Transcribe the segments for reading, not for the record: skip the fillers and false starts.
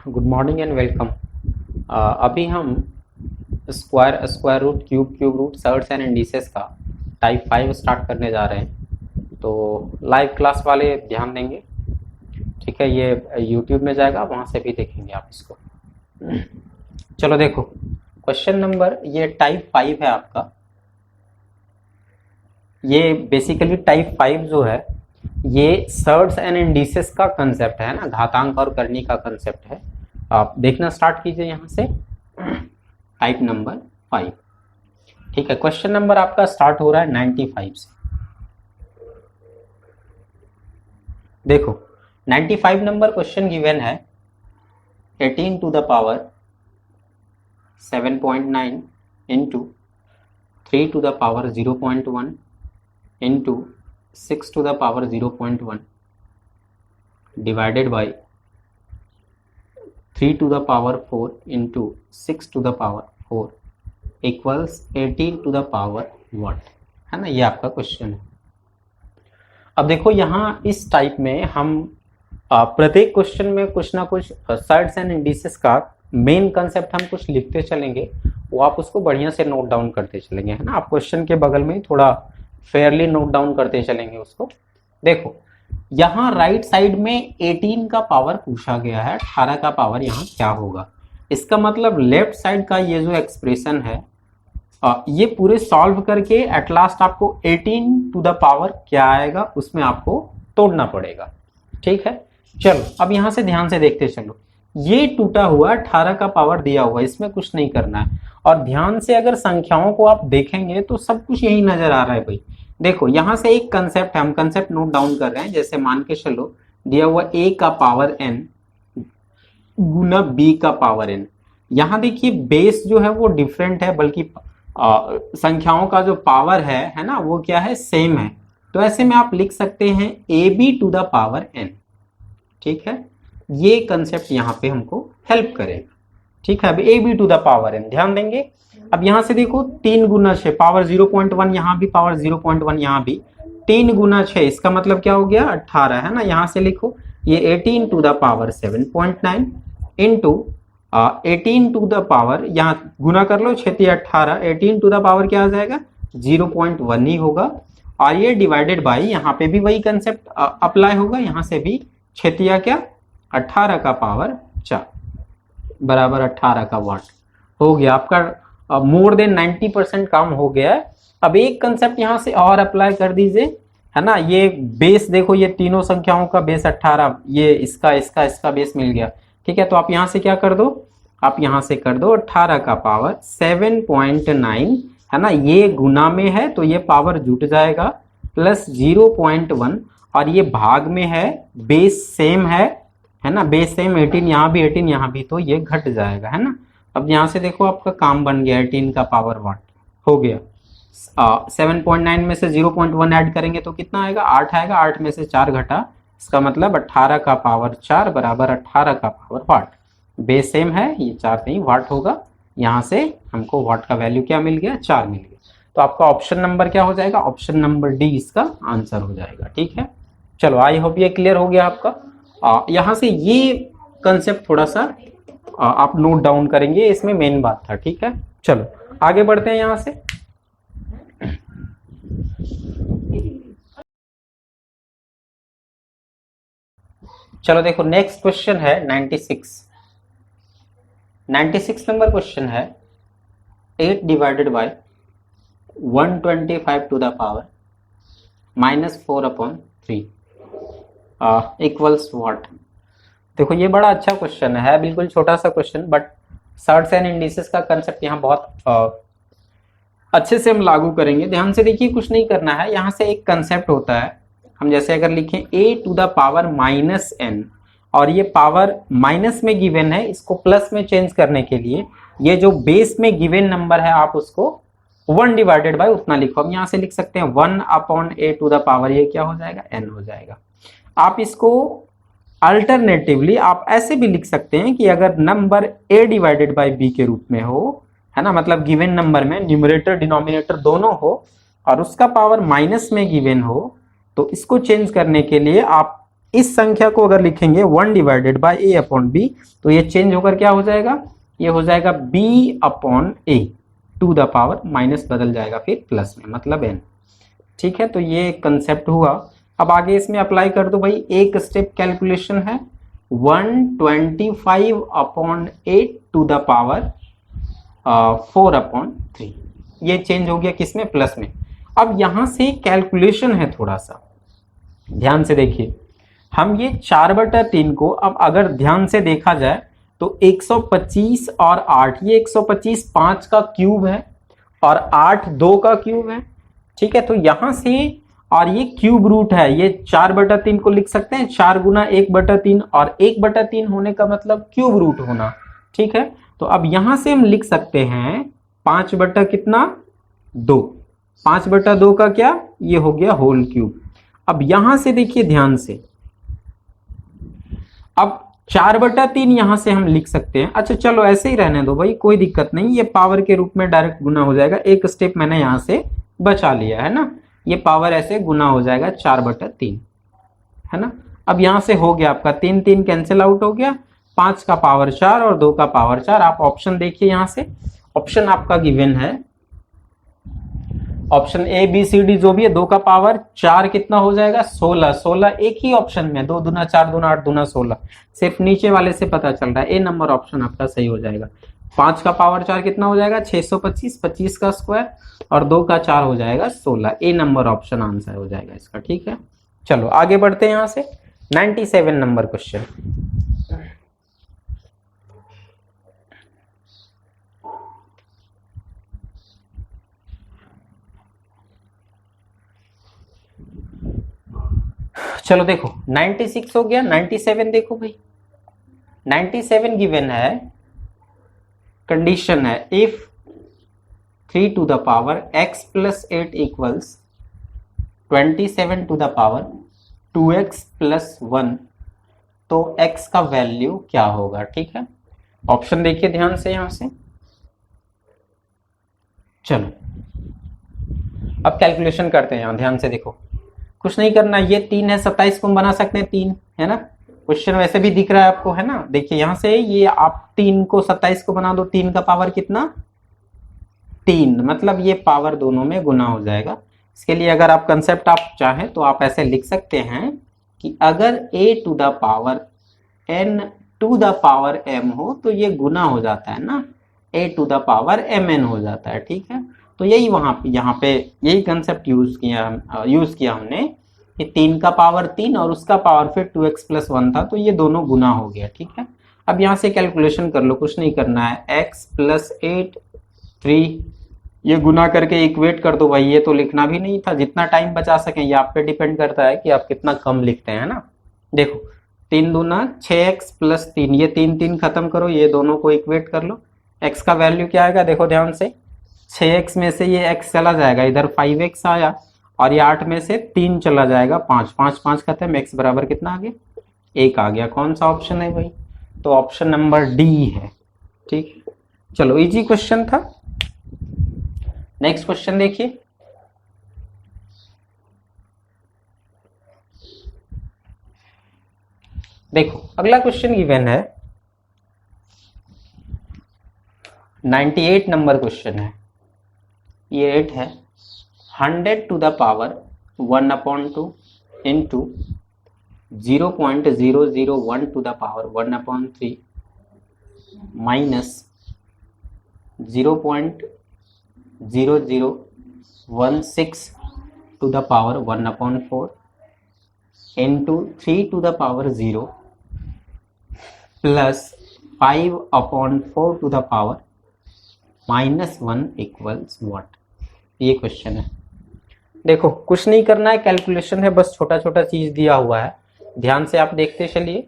Good morning and welcome. अभी हम square root cube root surds and indices का type 5 start करने जा रहे हैं। तो लाइव क्लास वाले ध्यान देंगे, ठीक है। ये यूट्यूब में जाएगा, वहाँ से भी देखेंगे आप इसको। चलो देखो, क्वेश्चन नंबर, ये टाइप 5 है आपका। ये बेसिकली टाइप 5 जो है ये सर्ट्स एंड इंडिसेस का कंसेप्ट है ना, घातांक और करनी का कंसेप्ट है। आप देखना स्टार्ट कीजिए यहाँ से, टाइप नंबर 5, ठीक है। क्वेश्चन नंबर आपका स्टार्ट हो रहा है 95 से। देखो 95 नंबर क्वेश्चन गिवन है 18 to the power 7.9 into 3 to the power 0.1 into 6 to the power 0.1 divided by 3 to the power 4 into 6 to the power 4 equals 18 to the power what, है ना। ये आपका क्वेश्चन है। अब देखो यहाँ इस टाइप में हम प्रत्येक क्वेश्चन में कुछ ना कुछ सर्ट्स एंड इंडिसेस का मेन कंसेप्ट हम कुछ लिखते चलेंगे, वो आप उसको बढ़िया से नोट डाउन करते चलेंगे, है ना। आप क्वेश्चन के बगल में थोड़ा फेयरली नोट डाउन करते चलेंगे उसको। देखो यहाँ राइट साइड में 18 का पावर पूछा गया है, 18 का पावर यहाँ क्या होगा। इसका मतलब लेफ्ट साइड का ये जो एक्सप्रेशन है ये पूरे सॉल्व करके एट लास्ट आपको 18 टू द पावर क्या आएगा उसमें आपको तोड़ना पड़ेगा, ठीक है। चलो अब यहाँ से ध्यान से देखते चलो, ये टूटा हुआ 18 का पावर दिया हुआ, इसमें कुछ नहीं करना है। और ध्यान से अगर संख्याओं को आप देखेंगे तो सब कुछ यही नजर आ रहा है भाई। देखो यहाँ से एक कंसेप्ट है, हम कंसेप्ट नोट डाउन कर रहे हैं। जैसे मान के चलो दिया हुआ a का पावर n गुना b का पावर n। यहाँ देखिए बेस जो है वो डिफरेंट है, बल्कि संख्याओं का जो पावर है ना, वो क्या है, सेम है। तो ऐसे में आप लिख सकते हैं ab to the power n, ठीक है। ये कंसेप्ट यहाँ पे हमको हेल्प करेगा, ठीक है। अब ab to the power n ध्यान देंगे। अब यहाँ से देखो 3 गुना 6 पावर 0.1, यहाँ भी पावर 0.1, यहाँ भी 3 गुना 6, इसका मतलब क्या हो गया 18, है ना। यहाँ से लिखो ये 18 to the power 7.9 into 18 to the power, यहाँ गुना कर लो 6 18, 18 टू द पावर क्या आ जाएगा 0.1 ही होगा। और ये डिवाइडेड बाई, यहाँ पे भी वही कंसेप्ट अप्लाई होगा, यहाँ से भी 6 क्या 18 का पावर 4 बराबर 18 का वाट हो गया आपका। मोर देन 90% काम हो गया है। अब एक कंसेप्ट यहाँ से और अप्लाई कर दीजिए, है ना। ये बेस देखो, ये तीनों संख्याओं का बेस 18, ये इसका बेस मिल गया, ठीक है। तो आप यहाँ से क्या कर दो, आप यहाँ से कर दो 18 का पावर 7.9, है ना। ये गुना में है तो ये पावर जुट जाएगा, प्लस 0.1, और ये भाग में है, बेस सेम है ना, बेस सेम 18 यहाँ भी 18 यहाँ भी, तो ये घट जाएगा, है ना। अब यहाँ से देखो आपका काम बन गया, 18 का पावर वाट हो गया। 7.9 में से 0.1 ऐड करेंगे तो कितना आएगा 8 आएगा, 8 में से 4 घटा, इसका मतलब 18 का पावर 4 बराबर 18 का पावर वाट। बेस सेम है, ये 4 नहीं वाट होगा। यहाँ से हमको वाट का वैल्यू क्या मिल गया 4 मिल गया। तो आपका ऑप्शन नंबर क्या हो जाएगा, ऑप्शन नंबर डी इसका आंसर हो जाएगा, ठीक है। चलो आई होप ये क्लियर हो गया आपका। यहाँ से ये कंसेप्ट थोड़ा सा आप नोट डाउन करेंगे, इसमें मेन बात था, ठीक है। चलो आगे बढ़ते हैं यहाँ से। चलो देखो नेक्स्ट क्वेश्चन है 96 नंबर क्वेश्चन है 8 divided by 125 to the power -4/3 equals what. देखो ये बड़ा अच्छा क्वेश्चन है, बिल्कुल छोटा सा question, but surds and indices का कंसेप्ट यहाँ बहुत अच्छे से हम लागू करेंगे। ध्यान से देखिए, कुछ नहीं करना है। यहाँ से एक कंसेप्ट होता है, हम जैसे अगर लिखें a to the power -n, और ये पावर माइनस में गिवन है, इसको प्लस में चेंज करने के लिए ये जो बेस में गिवन नंबर है आप उसको 1 डिवाइडेड बाय उतना लिखो। अब यहाँ से लिख सकते हैं 1/a टू द पावर, ये क्या हो जाएगा n हो जाएगा। आप इसको अल्टरनेटिवली आप ऐसे भी लिख सकते हैं कि अगर number a divided by b के रूप में हो, है ना, मतलब गिवन नंबर में न्यूमरेटर डिनोमिनेटर दोनों हो और उसका पावर माइनस में गिवन हो, तो इसको चेंज करने के लिए आप इस संख्या को अगर लिखेंगे 1 divided by a upon b, तो ये चेंज होकर क्या हो जाएगा, ये हो जाएगा b upon a to the power, minus बदल जाएगा फिर प्लस में, मतलब n। ठीक है, तो ये कंसेप्ट हुआ। अब आगे इसमें अप्लाई कर दो भाई, एक स्टेप कैलकुलेशन है 125 upon 8 to the power 4 upon 3, ये चेंज हो गया किसमें, प्लस में। अब यहां से कैलकुलेशन है, थोड़ा सा ध्यान से देखिए, हम ये 4/3 को अब अगर ध्यान से देखा जाए तो 125 और 8, ये 125 5 का क्यूब है और 8 2 का क्यूब है। ठीक है, तो यहां से, और ये क्यूब रूट है, ये 4/3 को लिख सकते हैं 4 गुना 1/3, और 1/3 होने का मतलब क्यूब रूट होना। ठीक है, तो अब यहां से हम लिख सकते हैं 5 बटा कितना, 2, 5/2 का क्या, ये हो गया होल क्यूब। अब यहां से देखिए ध्यान से, अब 4/3 यहां से हम लिख सकते हैं। अच्छा चलो ऐसे ही रहने दो भाई, कोई दिक्कत नहीं, ये पावर के रूप में डायरेक्ट गुना हो जाएगा, एक स्टेप मैंने यहां से बचा लिया है ना, ये पावर ऐसे गुना हो जाएगा 4/3, है ना। अब यहां से हो गया आपका 3 3 कैंसिल आउट हो गया, 5 का पावर 4 और 2 का पावर 4। आप ऑप्शन देखिए, यहां से ऑप्शन आपका गिवन है, option A B C D जो भी है, 2 का पावर 4 कितना हो जाएगा, 16, 16 एक ही ऑप्शन में, 2 दूना 4 दूना 8 दूना 16, सिर्फ नीचे वाले से पता चल रहा है, ए नंबर ऑप्शन आपका सही हो जाएगा। 5 का पावर 4 कितना हो जाएगा, 625, 25 का स्क्वायर, और 2 का 4 हो जाएगा 16, ए नंबर ऑप्शन आंसर हो जाएगा इसका। ठीक है, चलो आगे बढ़ते हैं यहां से 97 नंबर क्वेश्चन। चलो देखो 96 हो गया, 97 देखो भाई, 97 गिवन है, कंडीशन है if 3 to the power x plus 8 equals 27 to the power 2x plus 1, तो x का वैल्यू क्या होगा। ठीक है, ऑप्शन देखिए ध्यान से यहां से। चलो अब कैलकुलेशन करते हैं, यहां ध्यान से देखो, कुछ नहीं करना, ये 3 है, 27 को हम बना सकते हैं 3, है ना, क्वेश्चन वैसे भी दिख रहा है आपको, है ना। देखिए यहां से ये आप 3 को 27 को बना दो, 3 का पावर कितना, 3, मतलब ये पावर दोनों में गुना हो जाएगा। इसके लिए अगर आप कंसेप्ट आप चाहें तो आप ऐसे लिख सकते हैं कि अगर a to the power n to the power m हो तो ये गुना हो जाता है ना, a to the power mn हो जाता है। ठीक है, तो यही यहाँ पे यही कंसेप्ट यूज किया हमने कि 3 का पावर 3 और उसका पावर फिर 2x प्लस 1 था, तो ये दोनों गुना हो गया। ठीक है, अब यहाँ से कैलकुलेशन कर लो, कुछ नहीं करना है, x प्लस 8 3, ये गुना करके इक्वेट कर दो भाई, ये तो लिखना भी नहीं था, जितना टाइम बचा सकें ये आप पे डिपेंड करता है कि आप कितना कम लिखते हैं ना। देखो 3 दूना 6x प्लस 3, ये 3 3 खत्म करो, ये दोनों को इक्वेट कर लो, x का वैल्यू क्या आएगा, देखो ध्यान से, 6x में से ये x चला जाएगा, इधर 5x आया, और ये 8 में से 3 चला जाएगा 5, 5 5 खत्म, x बराबर कितना आ गया, 1 आ गया। कौन सा ऑप्शन है भाई, तो ऑप्शन नंबर डी है। ठीक, चलो इजी क्वेश्चन था। नेक्स्ट क्वेश्चन देखिए, देखो अगला क्वेश्चन गिवन है 98 नंबर क्वेश्चन है, ये 8 है, 100 to the power 1/2 into 0.001 to the power 1/3 minus 0.0016 to the power 1/4 into 3 to the power 0 plus 5/4 to the power -1 equals what. ये क्वेश्चन है। देखो कुछ नहीं करना है, कैलकुलेशन है, बस छोटा छोटा चीज दिया हुआ है, ध्यान से आप देखते चलिए।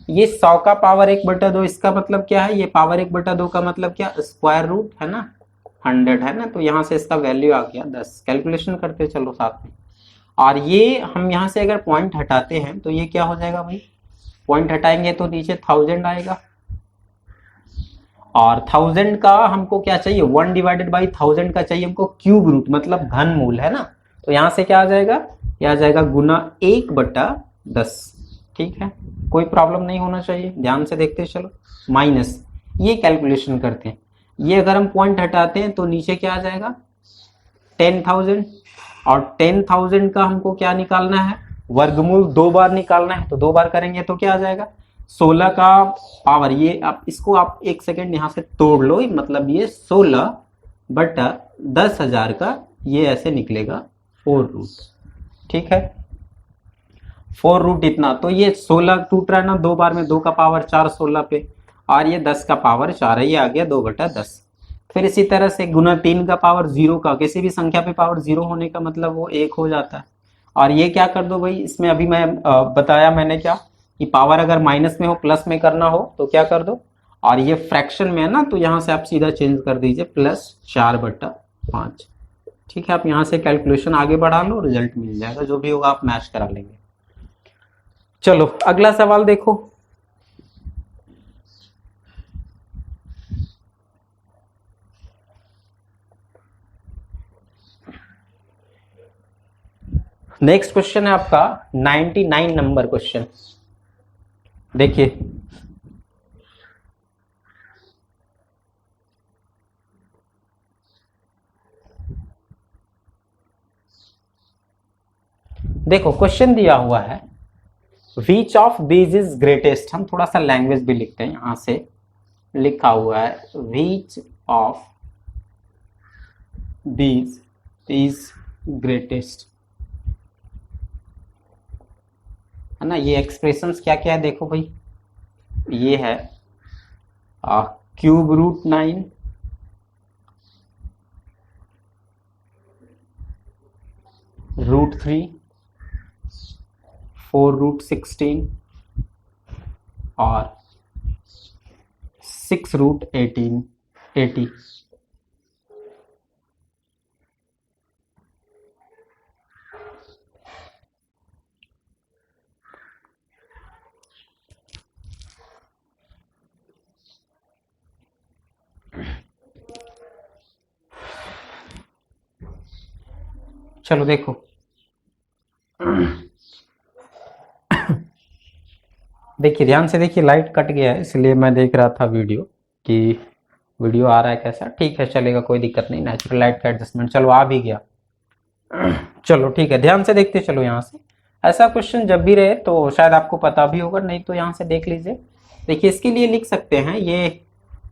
ये 100 का पावर 1/2, इसका मतलब क्या है, ये पावर 1/2 का मतलब क्या, स्क्वायर रूट है ना, 100 है ना, तो यहाँ से इसका वैल्यू आ गया 10। कैलकुलेशन करते चलो साथ में, और ये हम यहाँ से अगर पॉइंट हटाते हैं तो ये क्या हो जाएगा भाई, पॉइंट हटाएंगे तो नीचे 1000 आएगा, और 1000 का हमको क्या चाहिए, 1 डिवाइडेड बाई 1000 का चाहिए हमको क्यूब रूट, मतलब घनमूल, है ना। तो यहाँ से क्या आ जाएगा, ये आ जाएगा गुना 1/10, ठीक है, कोई प्रॉब्लम नहीं होना चाहिए, ध्यान से देखते चलो। माइनस, ये कैलकुलेशन करते हैं, ये अगर हम पॉइंट हटाते हैं तो नीचे क्या आ जाएगा 10,000, और 10,000 का हमको क्या निकालना है, वर्गमूल 2 बार निकालना है, तो 2 बार करेंगे तो क्या आ जाएगा 16 का पावर, ये आप इसको आप 1 सेकेंड यहाँ से तोड़ लो, मतलब ये 16 बटा 10,000 का ये ऐसे निकलेगा 4 रूट, ठीक है 4 रूट इतना, तो ये 16 टूट रहा है ना 2 बार में, 2 का पावर 4 16 पे, और ये 10 का पावर 4 है, ये आ गया 2/10। फिर इसी तरह से गुना 3 का पावर 0 का, किसी भी संख्या पे पावर 0 होने का मतलब वो 1 हो जाता है। और ये क्या कर दो भाई, इसमें अभी मैं बताया मैंने क्या कि पावर अगर माइनस में हो प्लस में करना हो तो क्या कर दो, और ये फ्रैक्शन में है ना तो यहाँ से आप सीधा चेंज कर दीजिए +4/5, ठीक है। आप यहाँ से कैलकुलेशन आगे बढ़ा लो, रिजल्ट मिल जाएगा, जो भी होगा आप मैच करा लेंगे। चलो अगला सवाल देखो। नेक्स्ट क्वेश्चन है आपका 99 नंबर क्वेश्चन, देखिए देखो क्वेश्चन दिया हुआ है विच ऑफ दीज इज ग्रेटेस्ट, हम थोड़ा सा लैंग्वेज भी लिखते हैं, यहां से लिखा हुआ है विच ऑफ दीज इज ग्रेटेस्ट, है ना। ये एक्सप्रेशंस क्या क्या है देखो भाई, ये है √9, √3, 4√16 और 6√18 80। चलो देखो देखिए ध्यान से देखिए, लाइट कट गया है इसलिए मैं देख रहा था वीडियो कि वीडियो आ रहा है कैसा, ठीक है चलेगा कोई दिक्कत नहीं, नेचुरल लाइट का एडजस्टमेंट, चलो आ भी गया। चलो ठीक है, ध्यान से देखते चलो यहाँ से, ऐसा क्वेश्चन जब भी रहे तो शायद आपको पता भी होगा, नहीं तो यहाँ से देख लीजिए। देखिए इसके लिए लिख सकते हैं, ये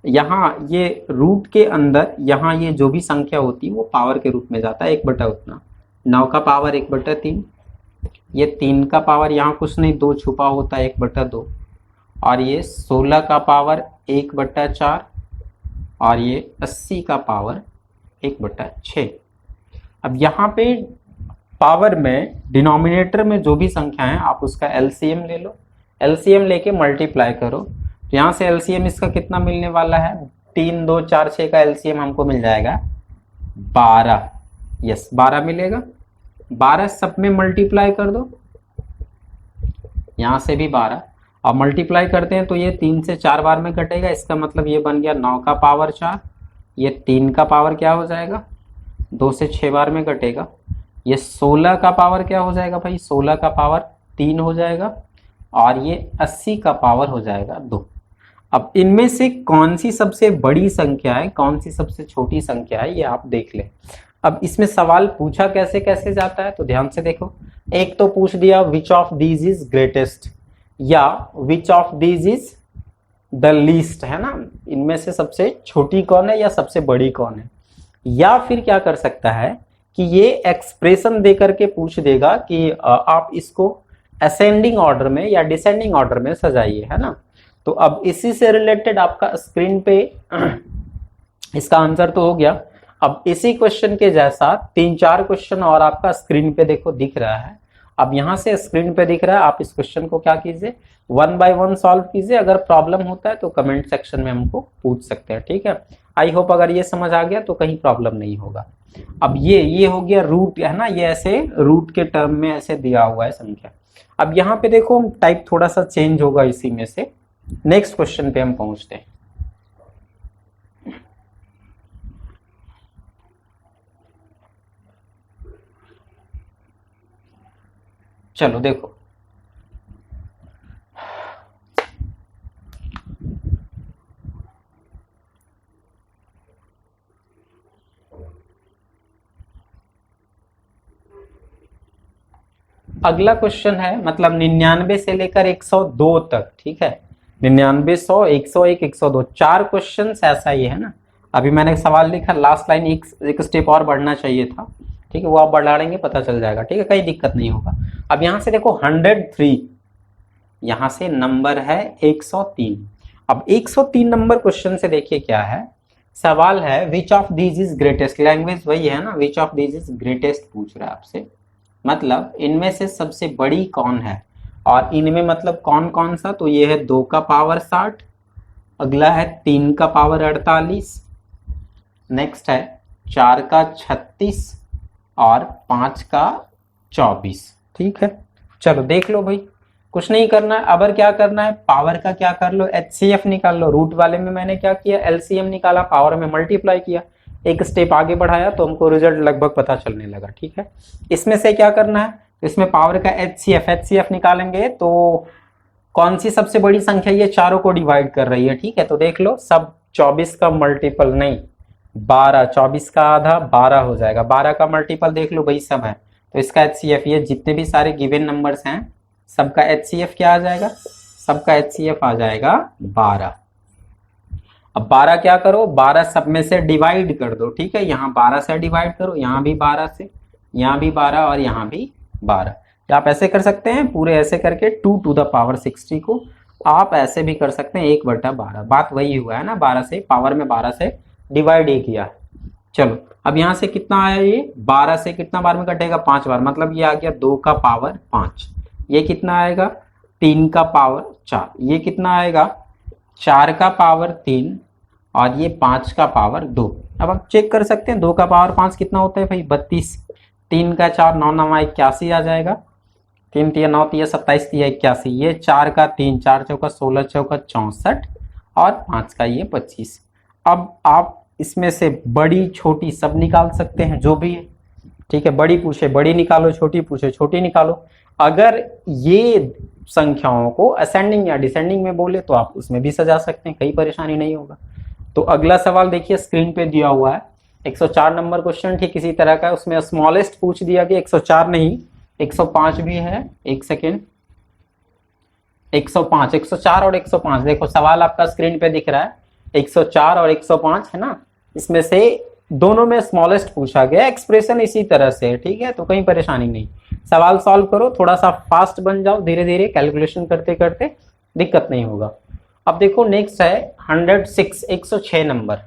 यहाँ ये रूट के अंदर यहाँ ये जो भी संख्या होती है वो पावर के रूप में जाता है 1/, उतना 9 का पावर 1/3, ये 3 का पावर यहाँ कुछ नहीं 2 छुपा होता है 1/2, और ये 16 का पावर 1/4, और ये 80 का पावर 1/6। अब यहाँ पे पावर में डिनोमिनेटर में जो भी संख्या है आप उसका एलसीएम ले लो, एलसीएम लेके मल्टीप्लाई करो, तो यहाँ से एलसीएम इसका कितना मिलने वाला है 3 2 4 6 का एलसीएम हमको मिल जाएगा 12, यस 12 मिलेगा, 12 सब में मल्टीप्लाई कर दो, यहाँ से भी 12, अब मल्टीप्लाई करते हैं तो ये 3 से 4 बार में कटेगा, इसका मतलब ये बन गया 9 का पावर 4, ये 3 का पावर क्या हो जाएगा 2 से 6 बार में कटेगा, ये 16 का पावर क्या हो जाएगा भाई 16 का पावर 3 हो जाएगा, और ये 80 का पावर हो जाएगा 2। अब इनमें से कौन सी सबसे बड़ी संख्या है कौन सी सबसे छोटी संख्या है ये आप देख लें। अब इसमें सवाल पूछा कैसे कैसे जाता है तो ध्यान से देखो, एक तो पूछ दिया which of these is greatest, या which of these is the least, है ना, इनमें से सबसे छोटी कौन है या सबसे बड़ी कौन है, या फिर क्या कर सकता है कि ये एक्सप्रेशन देकर के पूछ देगा कि आप इसको असेंडिंग ऑर्डर में या डिसेंडिंग ऑर्डर में सजाइए, है ना। तो अब इसी से रिलेटेड आपका स्क्रीन पे इसका आंसर तो हो गया, अब इसी क्वेश्चन के जैसा 3-4 क्वेश्चन और आपका स्क्रीन पे देखो दिख रहा है, अब यहां से स्क्रीन पे दिख रहा है, आप इस क्वेश्चन को क्या कीजिए 1 बाय 1 सॉल्व कीजिए, अगर प्रॉब्लम होता है तो कमेंट सेक्शन में हमको पूछ सकते हैं, ठीक है। आई होप अगर ये समझ आ गया तो कहीं प्रॉब्लम नहीं होगा। अब ये हो गया रूट, है ना, ये ऐसे रूट के टर्म में ऐसे दिया हुआ है संख्या। अब यहाँ पे देखो टाइप थोड़ा सा चेंज होगा इसी में से, नेक्स्ट क्वेश्चन पे हम पहुंचते हैं। चलो देखो अगला क्वेश्चन है मतलब 99 से लेकर 102 तक, ठीक है, 99, 100, 101, 102, 4 क्वेश्चन ऐसा ही है ना। अभी मैंने एक सवाल लिखा, लास्ट लाइन एक स्टेप और बढ़ना चाहिए था, ठीक है, वो आप बढ़ाएंगे पता चल जाएगा, ठीक है, कोई दिक्कत नहीं होगा। अब यहाँ से देखो 103, यहाँ से नंबर है 103। अब 103 नंबर क्वेश्चन से देखिए क्या है, सवाल है विच of these is greatest, language वही है ना, विच ऑफ दीज इज ग्रेटेस्ट पूछ रहा है आपसे, मतलब इनमें से सबसे बड़ी कौन है, और इनमें मतलब कौन कौन सा, तो ये है 2 का पावर 60, अगला है 3 का पावर 48, नेक्स्ट है 4 का 36 और 5 का 24, ठीक है। चलो देख लो भाई, कुछ नहीं करना है, अब क्या करना है, पावर का क्या कर लो, HCF निकाल लो। रूट वाले में मैंने क्या किया, LCM निकाला, पावर में मल्टीप्लाई किया, एक स्टेप आगे बढ़ाया तो हमको रिजल्ट लगभग पता चलने लगा, ठीक है। इसमें से क्या करना है, इसमें पावर का HCF निकालेंगे तो कौन सी सबसे बड़ी संख्या, ये चारों को डिवाइड कर रही है, ठीक है। तो देख लो सब 24 का मल्टीपल नहीं 12, 24 का आधा 12 हो जाएगा, 12 का मल्टीपल देख लो भाई सब है, तो इसका HCF, ये जितने भी सारे गिवन नंबर्स हैं सबका HCF क्या आ जाएगा, सबका HCF आ जाएगा 12। अब 12 क्या करो, 12 सब में से डिवाइड कर दो, ठीक है, यहाँ 12 से डिवाइड करो, यहाँ भी 12 से, यहाँ भी 12 और यहाँ भी 12। या आप ऐसे कर सकते हैं पूरे ऐसे करके 2 टू द पावर 60 को, आप ऐसे भी कर सकते हैं 1/12, बात वही हुआ है ना, 12 से पावर में 12 से डिवाइड ही किया। चलो अब यहाँ से कितना आया, ये 12 से कितना बार में कटेगा, 5 बार, मतलब ये आ गया 2 का पावर 5, ये कितना आएगा 3 का पावर 4, ये कितना आएगा 4 का पावर 3 और ये 5 का पावर 2। अब आप चेक कर सकते हैं 2 का पावर 5 कितना होता है भाई 32, 3 का 4 9 9 81 आ जाएगा, 3 3 9 3 27 3 81, ये 4 का 3 4 चौका 16 चौका 64 और 5 का ये 25। अब आप इसमें से बड़ी छोटी सब निकाल सकते हैं जो भी है, ठीक है, बड़ी पूछे बड़ी निकालो, छोटी पूछे छोटी निकालो। अगर ये संख्याओं को असेंडिंग या डिसेंडिंग में बोले तो आप उसमें भी सजा सकते हैं, कोई परेशानी नहीं होगा। तो अगला सवाल देखिए स्क्रीन पे दिया हुआ है, 104 नंबर क्वेश्चन ठीक इसी तरह का है, उसमें स्मॉलेस्ट पूछ दिया कि 104 नहीं 105 भी है, एक सेकेंड, 105, 104 और 105, देखो सवाल आपका स्क्रीन पे दिख रहा है, 104 और 105 है ना, इसमें से दोनों में स्मॉलेस्ट पूछा गया, एक्सप्रेशन इसी तरह से, ठीक है, तो कोई परेशानी नहीं। सवाल सॉल्व करो, थोड़ा सा फास्ट बन जाओ, धीरे धीरे कैलकुलेशन करते करते, दिक्कत नहीं होगा। अब देखो नेक्स्ट है 106, 106 नंबर,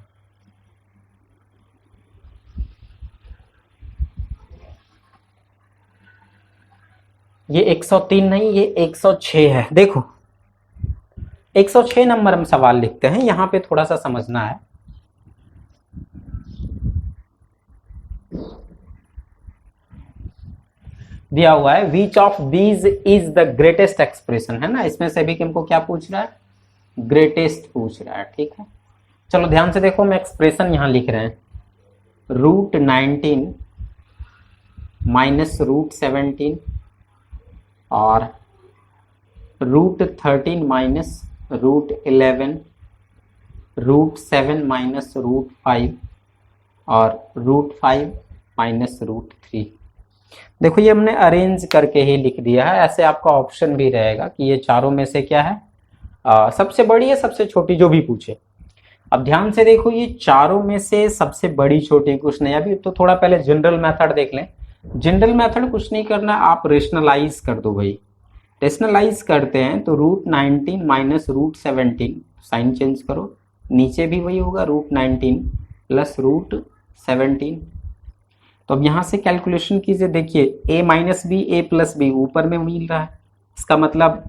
ये 103 नहीं ये 106 है। देखो 106 नंबर हम सवाल लिखते हैं, यहां पे थोड़ा सा समझना है। दिया हुआ है विच of these is the greatest expression, है ना, इसमें से भी हमको क्या पूछ रहा है, ग्रेटेस्ट पूछ रहा है, ठीक है। चलो ध्यान से देखो, मैं एक्सप्रेशन यहां लिख रहे हैं, √19 माइनस √17 और √13 माइनस √11, √7 माइनस √5 और √5 माइनस √3। देखो ये हमने अरेंज करके ही लिख दिया है, ऐसे आपका ऑप्शन भी रहेगा कि ये चारों में से क्या है सबसे बड़ी है सबसे छोटी, जो भी पूछे। अब ध्यान से देखो ये चारों में से सबसे बड़ी छोटी कुछ नहीं, अभी तो थोड़ा पहले जनरल मेथड देख लें। जनरल मेथड कुछ नहीं करना, आप रेशनलाइज कर दो भाई, रेशनलाइज करते हैं तो √19 माइनस √17, साइन चेंज करो, नीचे भी वही होगा √19 प्लस √17। तो अब यहाँ से कैलकुलेशन कीजिए, देखिए a minus B A plus B ऊपर में मिल रहा है, इसका मतलब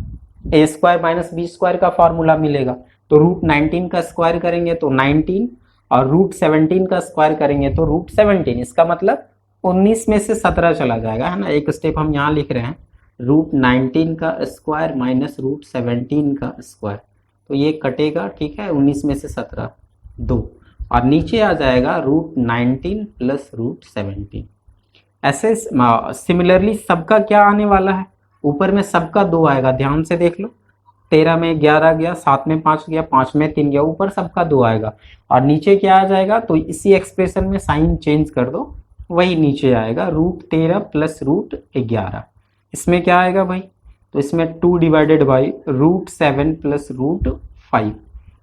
a square minus B square का फॉर्मूला मिलेगा, तो √19 का स्क्वायर करेंगे तो 19 और √17 का स्क्वायर करेंगे तो √17, इसका मतलब 19 में से 17 चला जाएगा, है ना। एक स्टेप हम यहाँ लिख रहे हैं, √19 का स्क्वायर माइनस √17 का स्क्वायर, तो ये कटेगा, ठीक है, 19 में से 17 2 और नीचे आ जाएगा √19 प्लस √17। ऐसे सिमिलरली सबका क्या आने वाला है, ऊपर में सबका 2 आएगा, ध्यान से देख लो, 13 में 11 गया, 7 में 5 गया, 5 में 3 गया, ऊपर सबका 2 आएगा और नीचे क्या आ जाएगा, तो इसी एक्सप्रेशन में साइन चेंज कर दो, वही नीचे आएगा √13 प्लस √11, इसमें क्या आएगा भाई, तो इसमें 2 डिवाइडेड बाई √7 प्लस √5,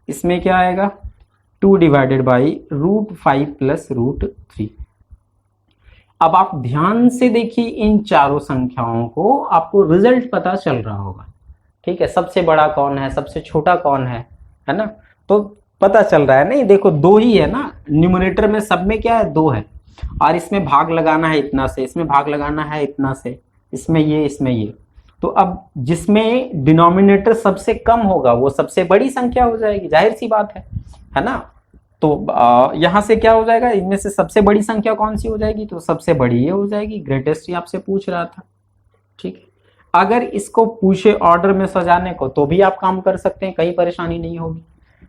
इसमें क्या आएगा 2 डिवाइडेड बाई √5 प्लस √3। अब आप ध्यान से देखिए इन चारों संख्याओं को, आपको रिजल्ट पता चल रहा होगा, ठीक है, सबसे बड़ा कौन है, सबसे छोटा कौन है ना, तो पता चल रहा है नहीं, देखो 2 ही है ना, न्यूमरेटर में सब में क्या है 2 है, और इसमें भाग लगाना है इतना से, इसमें भाग लगाना है इतना से, इसमें ये, तो अब जिसमें डिनोमिनेटर सबसे कम होगा वो सबसे बड़ी संख्या हो जाएगी, जाहिर सी बात है ना। तो यहां से क्या हो जाएगा, इनमें से सबसे बड़ी संख्या कौन सी हो जाएगी, तो सबसे बड़ी ये हो जाएगी, ग्रेटेस्ट ही आपसे पूछ रहा था, ठीक है। अगर इसको पूछे ऑर्डर में सजाने को तो भी आप काम कर सकते हैं, कहीं परेशानी नहीं होगी।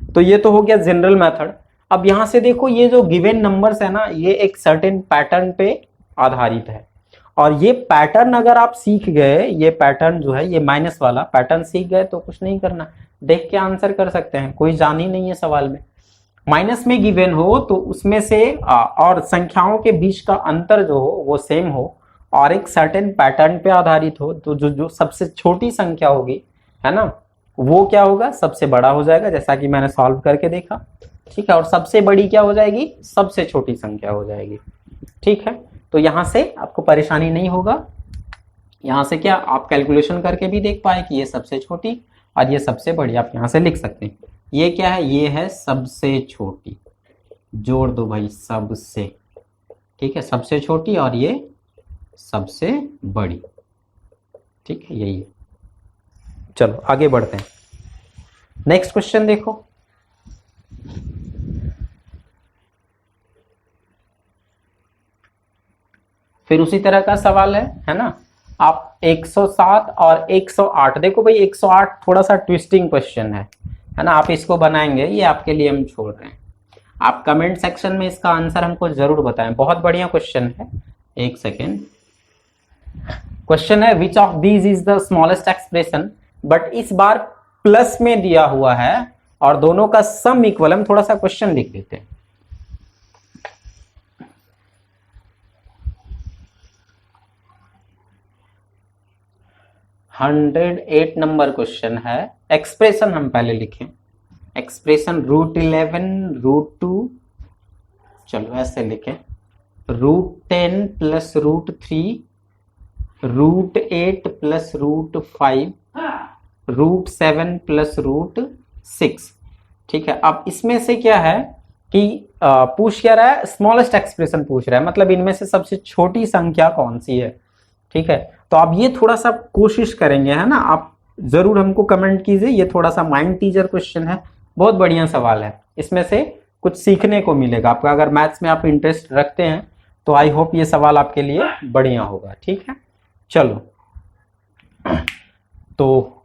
तो ये तो हो गया जनरल मेथड। अब यहां से देखो ये जो गिवन नंबर्स है ना, ये एक सर्टेन पैटर्न पे आधारित है, और ये पैटर्न अगर आप सीख गए, ये पैटर्न जो है ये माइनस वाला पैटर्न सीख गए तो कुछ नहीं करना, देख के आंसर कर सकते हैं, कोई जान ही नहीं है सवाल में। माइनस में गिवन हो तो उसमें से और संख्याओं के बीच का अंतर जो हो वो सेम हो, और एक सर्टेन पैटर्न पे आधारित हो, तो जो सबसे छोटी संख्या होगी, है ना, वो क्या होगा, सबसे बड़ा हो जाएगा, जैसा कि मैंने सॉल्व करके देखा, ठीक है, और सबसे बड़ी क्या हो जाएगी, सबसे छोटी संख्या हो जाएगी, ठीक है। तो यहां से आपको परेशानी नहीं होगा, यहां से क्या आप कैलकुलेशन करके भी देख पाए कि ये सबसे छोटी और ये सबसे बड़ी, आप यहां से लिख सकते हैं। ये क्या है, ये है सबसे छोटी, जोड़ दो भाई सबसे, ठीक है, सबसे छोटी और ये सबसे बड़ी, ठीक है, यही है। चलो आगे बढ़ते हैं, नेक्स्ट क्वेश्चन देखो। फिर उसी तरह का सवाल है ना, आप 107 और 108, देखो भाई 108 थोड़ा सा ट्विस्टिंग क्वेश्चन है ना, आप इसको बनाएंगे, ये आपके लिए हम छोड़ रहे हैं, आप कमेंट सेक्शन में इसका आंसर हमको जरूर बताएं, बहुत बढ़िया क्वेश्चन है। एक सेकेंड, क्वेश्चन है विच of these is the smallest expression, but इस बार प्लस में दिया हुआ है और दोनों का सम इक्वल, हम थोड़ा सा क्वेश्चन लिख देते हैं। (108) नंबर क्वेश्चन है, एक्सप्रेशन हम पहले लिखें, एक्सप्रेशन √11 √2, चलो ऐसे लिखें, √10 प्लस √3 √8 प्लस √5 √7 प्लस √6, ठीक है। अब इसमें से क्या है कि पूछ क्या रहा है, स्मॉलेस्ट एक्सप्रेशन पूछ रहा है, मतलब इनमें से सबसे छोटी संख्या कौन सी है, ठीक है। तो आप ये थोड़ा सा कोशिश करेंगे, है ना, आप जरूर हमको कमेंट कीजिए, ये थोड़ा सा माइंड टीजर क्वेश्चन है, बहुत बढ़िया सवाल है, इसमें से कुछ सीखने को मिलेगा आपका, अगर मैथ्स में आप इंटरेस्ट रखते हैं तो आई होप ये सवाल आपके लिए बढ़िया होगा, ठीक है। चलो तो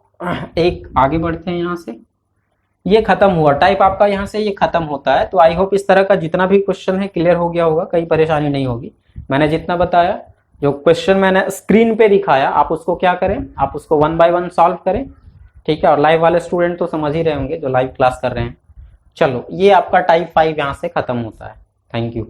एक आगे बढ़ते हैं, यहां से ये खत्म हुआ, टाइप आपका यहां से ये खत्म होता है। तो आई होप इस तरह का जितना भी क्वेश्चन है क्लियर हो गया होगा, कहीं परेशानी नहीं होगी। मैंने जितना बताया, जो क्वेश्चन मैंने स्क्रीन पे दिखाया, आप उसको क्या करें, आप उसको 1 बाय 1 सॉल्व करें, ठीक है। और लाइव वाले स्टूडेंट तो समझ ही रहे होंगे जो लाइव क्लास कर रहे हैं। चलो ये आपका टाइप 5 यहाँ से खत्म होता है। Thank you.